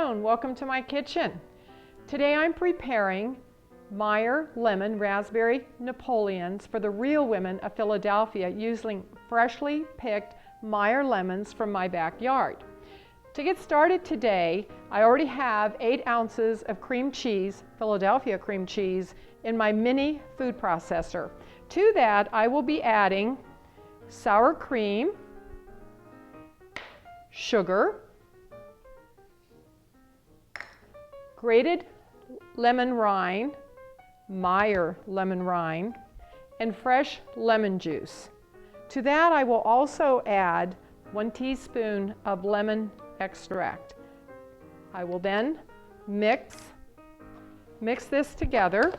afternoon. Welcome to my kitchen. Today I'm preparing Meyer lemon raspberry Napoleons for the real women of Philadelphia using freshly picked Meyer lemons from my backyard. To get started today, I already have 8 ounces of cream cheese, Philadelphia cream cheese, in my mini food processor. To that, I will be adding sour cream, sugar, grated lemon rind, Meyer lemon rind, and fresh lemon juice. To that, I will also add 1 teaspoon of lemon extract. I will then mix this together.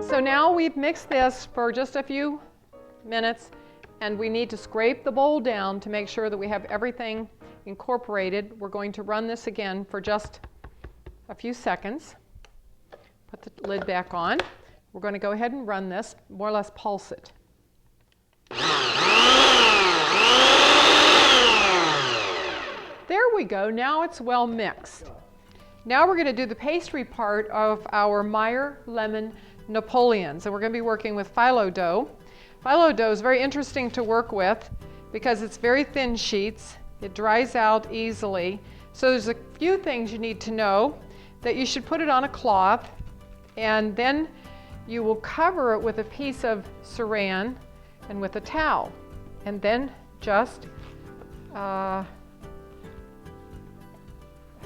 So now we've mixed this for just a few minutes, and we need to scrape the bowl down to make sure that we have everything incorporated. We're going to run this again for just a few seconds. Put the lid back on. We're going to go ahead and run this, more or less pulse it. There we go. Now it's well mixed. Now we're going to do the pastry part of our Meyer lemon Napoleons, and we're going to be working with phyllo dough. Phyllo dough is very interesting to work with because it's very thin sheets. It dries out easily. So there's a few things you need to know. That you should put it on a cloth, and then you will cover it with a piece of saran and with a towel, and then just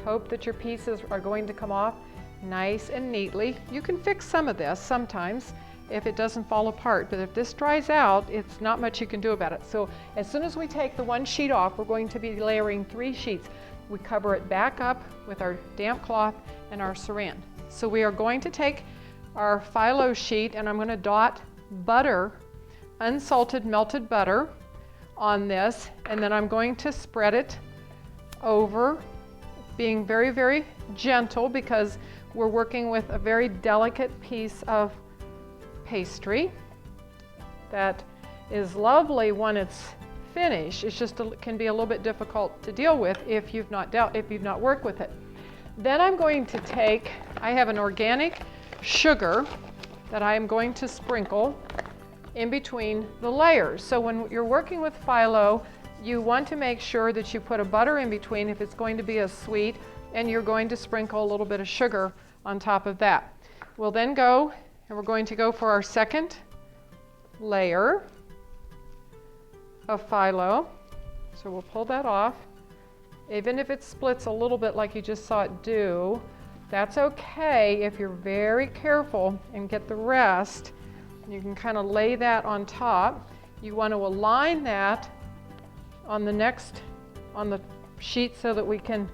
hope that your pieces are going to come off nice and neatly. You can fix some of this sometimes if it doesn't fall apart, but if this dries out, it's not much you can do about it. So as soon as we take the 1 sheet off, we're going to be layering 3 sheets. We cover it back up with our damp cloth and our saran. So we are going to take our phyllo sheet, and I'm going to dot butter, unsalted melted butter, on this, and then I'm going to spread it over, being very, very gentle because we're working with a very delicate piece of pastry that is lovely when it's finished. It's just can be a little bit difficult to deal with if you've not worked with it. Then I'm going to take, I have an organic sugar that I am going to sprinkle in between the layers. So when you're working with phyllo, you want to make sure that you put a butter in between if it's going to be a sweet, and you're going to sprinkle a little bit of sugar on top of that. We'll then go, and we're going to go for our second layer of phyllo. So we'll pull that off. Even if it splits a little bit like you just saw it do, that's okay if you're very careful and get the rest. You can kind of lay that on top. You want to align that on the sheet so that we're going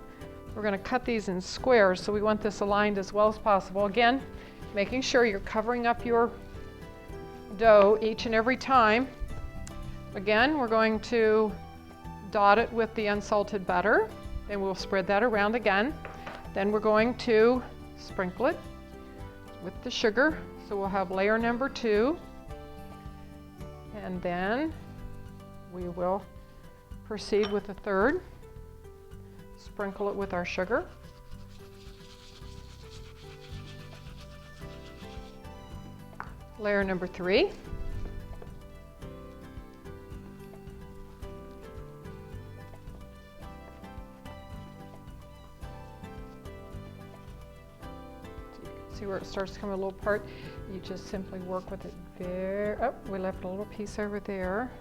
to cut these in squares, so we want this aligned as well as possible. Again, making sure you're covering up your dough each and every time. Again, we're going to dot it with the unsalted butter, then we'll spread that around again. Then we're going to sprinkle it with the sugar, so we'll have layer number 2, and then we will proceed with the third. Sprinkle it with our sugar. Layer number 3. See where it starts to come a little apart? You just simply work with it there. Oh, we left a little piece over there.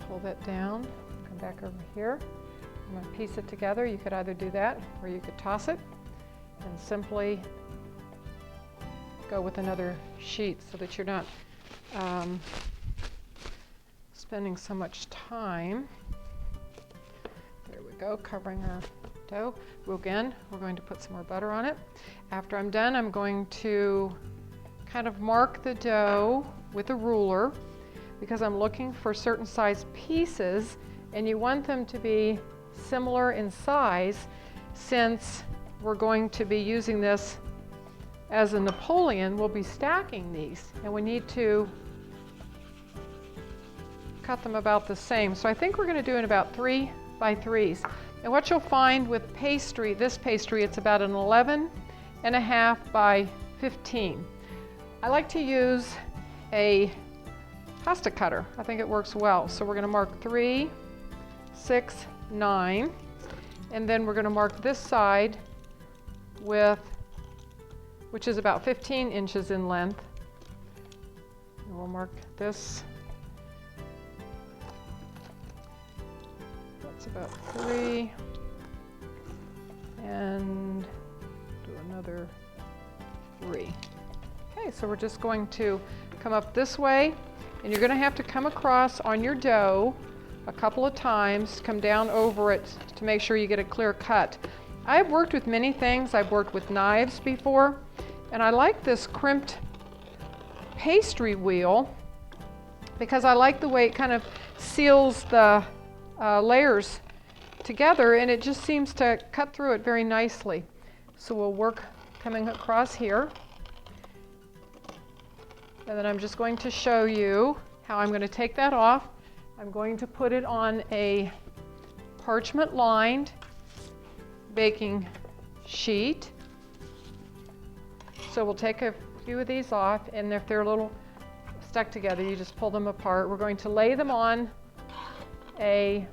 Pull that down, come back over here. I'm going to piece it together. You could either do that or you could toss it and simply go with another sheet so that you're not spending so much time. There we go, covering our dough. Again, we're going to put some more butter on it. After I'm done, I'm going to kind of mark the dough with a ruler because I'm looking for certain size pieces, and you want them to be similar in size since we're going to be using this as a Napoleon, we'll be stacking these, and we need to cut them about the same. So I think we're going to do it about 3 by 3s. And what you'll find with pastry, this pastry, it's about an 11.5 by 15. I like to use a pasta cutter. I think it works well. So we're going to mark 3, 6, 9, and then we're going to mark this side with, which is about 15 inches in length. And we'll mark this. That's about 3, and do another 3. Okay, so we're just going to come up this way, and you're going to have to come across on your dough a couple of times, come down over it to make sure you get a clear cut. I've worked with many things. I've worked with knives before, and I like this crimped pastry wheel because I like the way it kind of seals the layers together, and it just seems to cut through it very nicely. So we'll work coming across here. And then I'm just going to show you how I'm going to take that off. I'm going to put it on a parchment lined baking sheet. So we'll take a few of these off, and if they're a little stuck together, you just pull them apart. We're going to lay them on a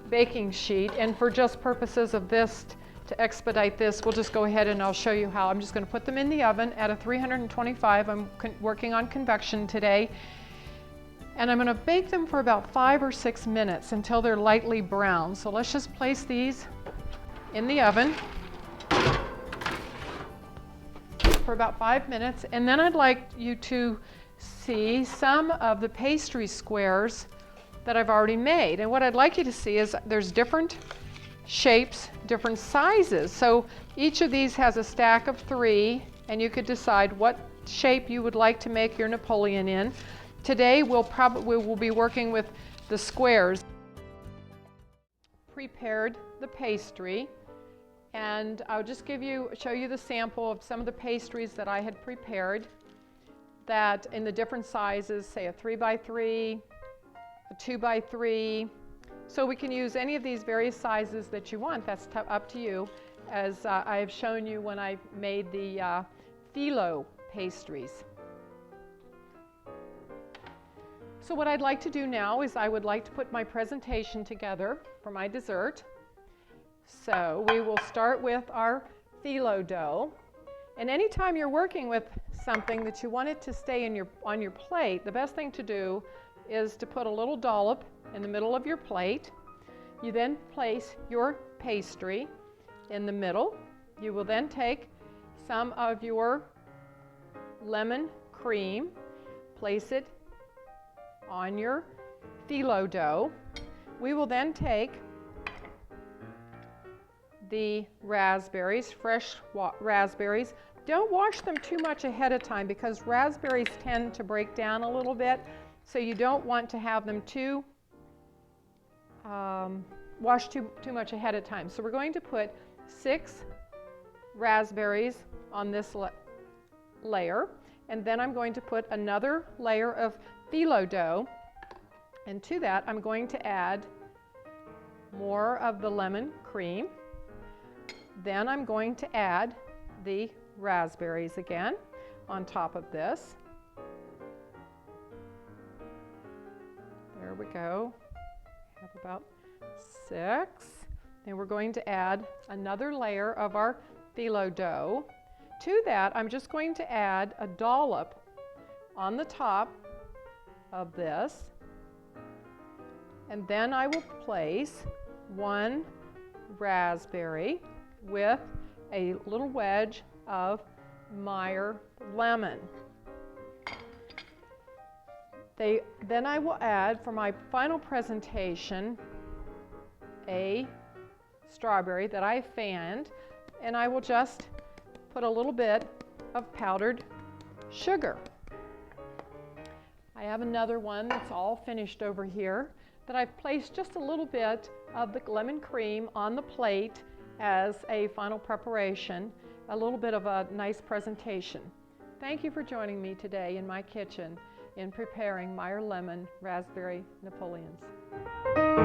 baking sheet, and for just purposes of this, to expedite this, we'll just go ahead and I'll show you how. I'm just going to put them in the oven at a 325. I'm working on convection today. And I'm going to bake them for about 5 or 6 minutes until they're lightly brown. So let's just place these in the oven for about 5 minutes. And then I'd like you to see some of the pastry squares that I've already made. And what I'd like you to see is there's different shapes, different sizes. So each of these has a stack of 3, and you could decide what shape you would like to make your Napoleon in. Today we'll be working with the squares. Prepared the pastry, and I'll just show you the sample of some of the pastries that I had prepared that in the different sizes, say a 3 by 3, a 2 by 3. So we can use any of these various sizes that you want. That's up to you, as I have shown you when I made the phyllo pastries. So what I'd like to do now is I would like to put my presentation together for my dessert. So we will start with our phyllo dough. And anytime you're working with something that you want it to stay on your plate, the best thing to do is to put a little dollop in the middle of your plate. You then place your pastry in the middle. You will then take some of your lemon cream, place it on your phyllo dough. We will then take the raspberries, fresh raspberries. Don't wash them too much ahead of time because raspberries tend to break down a little bit, so you don't want to have them washed too much ahead of time. So we're going to put 6 raspberries on this layer, and then I'm going to put another layer of phyllo dough, and to that I'm going to add more of the lemon cream. Then I'm going to add the raspberries again on top of this. There we go. Have about 6. And we're going to add another layer of our phyllo dough. To that, I'm just going to add a dollop on the top of this. And then I will place 1 raspberry with a little wedge of Meyer lemon. Then I will add, for my final presentation, a strawberry that I fanned, and I will just put a little bit of powdered sugar. I have another one that's all finished over here that I've placed just a little bit of the lemon cream on the plate as a final preparation. a little bit of a nice presentation. Thank you for joining me today in my kitchen in preparing Meyer Lemon Raspberry Napoleons.